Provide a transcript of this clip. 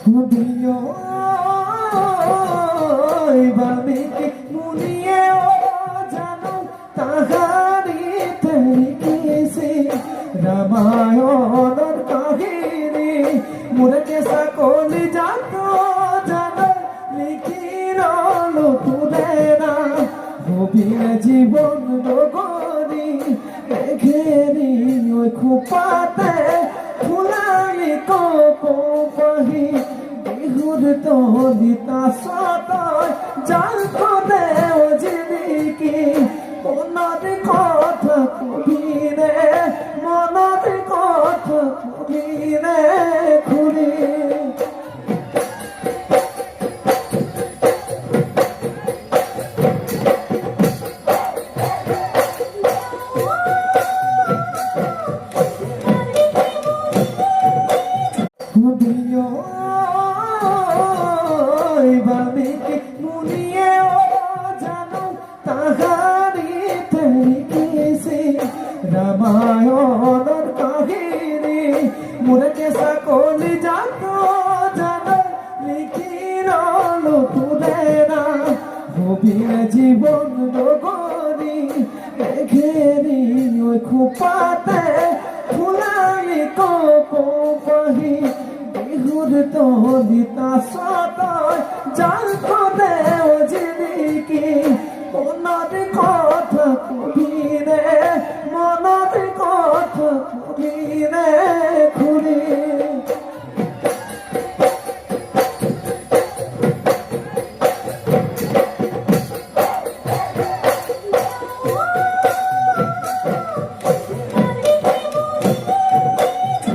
খুদিও বামিকে মুনিয়ে ও জানো তাহারি তরিকেছে রামায়ণর কাহিনী মুরকে সকলি জাতো জানো লিখির তুলে না গভীর জীবন নগরী ঘেরি ওই খুপাতে ফুলালি কপি বিহুর তলিতা সতয় জাল করে ও জিনিকি মনের কথা কবিরে মনের কথা কবিরে ঘুরি খুদিও বামিকে মুনিয়ে ও জানো তাহারি তরিকেছে রামায়ণর কাহিনী মুরকে সকলি জাতো জানো লিখির তুলে না গভীর জীবন নগরী ঘেরি ওই খুপাতে ফুলালি কপি বিহুর তলিতা সতয় জাল করে ও জিনিকি মনের কথা কবিরে মনের কথা কবিরে